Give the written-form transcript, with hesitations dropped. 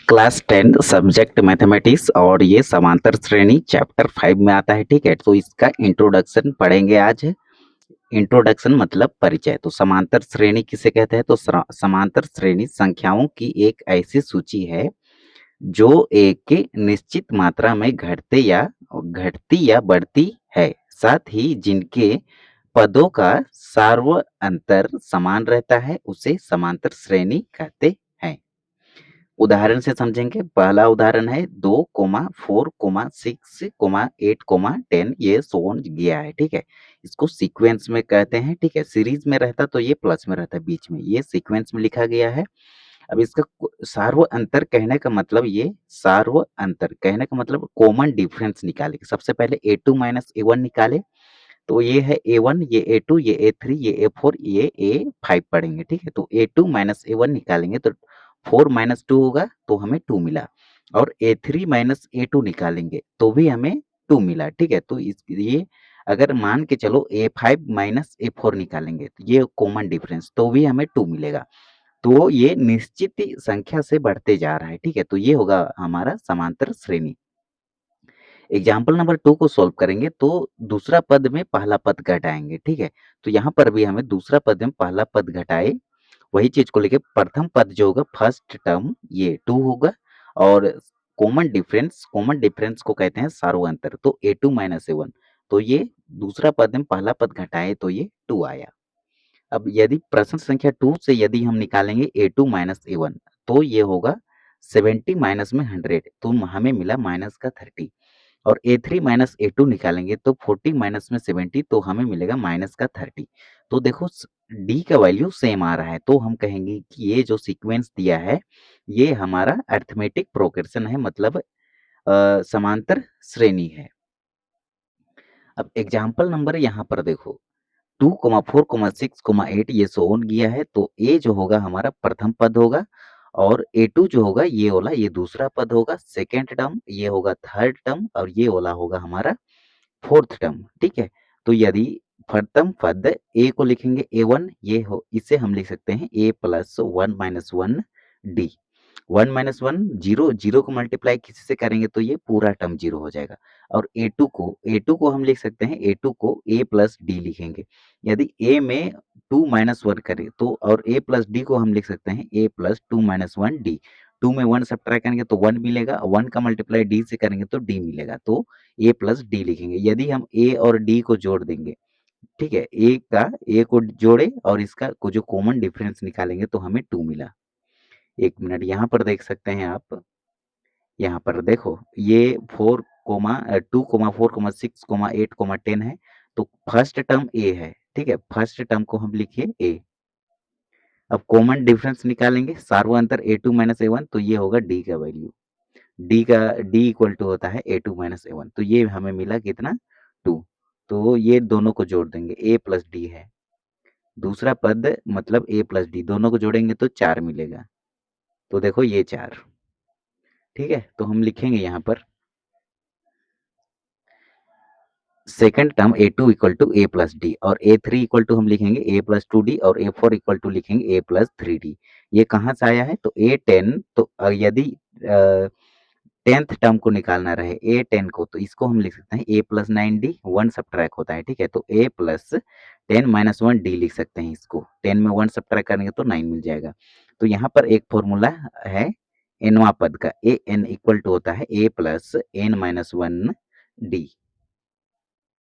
Class 10 subject mathematics और ये समांतर श्रेणी चैप्टर 5 में आता है। ठीक है, तो इसका इंट्रोडक्शन पढ़ेंगे आज। इंट्रोडक्शन मतलब परिचय। तो समांतर श्रेणी किसे कहते हैं? तो समांतर श्रेणी संख्याओं की एक ऐसी सूची है जो एक निश्चित मात्रा में घटती या बढ़ती है, साथ ही जिनके पदों का सार्व अंतर समान रहता है, उसे समांतर श्रेणी कहते हैं। उदाहरण से समझेंगे। पहला उदाहरण है 2,4,6,8,10 ये सो ऑन गया है। ठीक है, इसको सीक्वेंस में कहते हैं। ठीक है, सीरीज में रहता तो ये प्लस में रहता बीच में, ये सीक्वेंस में लिखा गया है। अब इसका सार्व अंतर कहने का मतलब, ये सार्व अंतर कहने का मतलब कॉमन डिफरेंस निकाले। सबसे पहले a2 माइनस a1 निकाले, तो ये है a1, ये a2, ये a3, ये a4, ये a5 पढ़ेंगे। ठीक है, तो a2 माइनस a1 निकालेंगे तो 4 माइनस 2 होगा, तो हमें 2 मिला। और a3 माइनस a2 निकालेंगे तो भी हमें 2 मिला। ठीक है, तो ये अगर मान के चलो a5 माइनस a4 निकालेंगे, तो ये कॉमन डिफरेंस, तो भी हमें 2 मिलेगा। तो ये निश्चित संख्या से बढ़ते जा रहा है। ठीक है, तो ये होगा हमारा समांतर श्रेणी। एग्जाम्पल नंबर 2 को सॉल्व करेंगे तो दूसरा पद में पहला पद घटाएंगे। ठीक है, तो यहाँ पर भी हमें दूसरा पद में पहला पद घटाए, वही चीज को लेके प्रथम पद जो होगा फर्स्ट टर्म ये 2 होगा। और कॉमन डिफरेंस को कहते हैं सार्व अंतर। तो a2 माइनस a1, तो ये दूसरा पद में पहला पद घटाए तो ये 2 आया। अब यदि प्रश्न संख्या 2 से यदि हम निकालेंगे a2 माइनस a1, तो ये होगा 70 माइनस में 100, तो हमें मिला माइनस का 30। और a3 माइनस a2 निकालेंगे तो 40 माइनस में 70, तो हमें मिलेगा माइनस का 30। तो देखो d का वैल्यू सेम आ रहा है, तो हम कहेंगे कि ये जो सीक्वेंस दिया है ये हमारा अरिथमेटिक प्रोग्रेशन है, मतलब समांतर श्रेणी है। अब एग्जाम्पल नंबर यहाँ पर देखो 2,4,6,8 ये सो ऑन गया है, तो a जो होगा हमारा प्रथम पद होगा, और a2 जो होगा ये वाला ये दूसरा पद होगा सेकेंड टर्म, ये होगा थर्ड टर्म, और ये वाला होगा हमारा फोर्थ टर्म। ठीक है, तो यदि प्रथम पद a को लिखेंगे a1, ये हो इसे हम लिख सकते हैं a plus 1 minus 1 d। 1 minus 1 zero, zero को मल्टीप्लाई किसी से करेंगे तो ये पूरा टर्म जीरो हो जाएगा। और a2 को हम लिख सकते हैं, a2 को a प्लस डी लिखेंगे। यदि a में 2 माइनस 1 करें तो, और a प्लस डी को हम लिख सकते हैं a प्लस 2 माइनस 1 डी। 2 में 1 सब्ट्रैक्ट करेंगे तो 1 मिलेगा, 1 का मल्टीप्लाई d से करेंगे तो d मिलेगा, तो a प्लस डी लिखेंगे। यदि हम a और d को जोड़ देंगे, ठीक है, a को जोड़े और इसका को जो कॉमन डिफरेंस निकालेंगे तो हमें 2 मिला। एक मिनट यहाँ पर देख सकते हैं आप, यहाँ पर देखो ये 4,2,4,6,8,10 है, तो फर्स्ट टर्म a है। ठीक है, फर्स्ट टर्म को हम लिखिए a। अब कॉमन डिफरेंस निकालेंगे, सार्व अंतर a2 माइनस a1, तो ये होगा d का वैल्यू। d इक्वल टू होता है a2 माइनस a1, तो ये हमें मिला कितना 2। तो ये दोनों को जोड़ देंगे, a प्लस डी है, दूसरा पद मतलब a प्लस डी, दोनों को जोड़ेंगे तो 4 मिलेगा। तो देखो ये 4। ठीक है, तो हम लिखेंगे यहाँ पर second term a2 equal to a plus D, और a3 इक्वल टू हम लिखेंगे a प्लस 2d, और a4 इक्वल टू लिखेंगे a प्लस 3d। ये कहाँ से आया है? तो a10, तो यदि 10th टर्म को निकालना रहे a10 को, तो इसको हम लिख सकते हैं a प्लस 9d, 1 सब्ट्रैक्ट होता है। ठीक है, तो a प्लस 10 माइनस 1d लिख सकते हैं इसको। 10 में 1 सब्ट्रैक्ट करेंगे तो 9 मिल जाएगा। तो यहाँ पर एक फॉर्मूला है nवां पद का, a n इक्वल टू होता है a plus n minus 1d।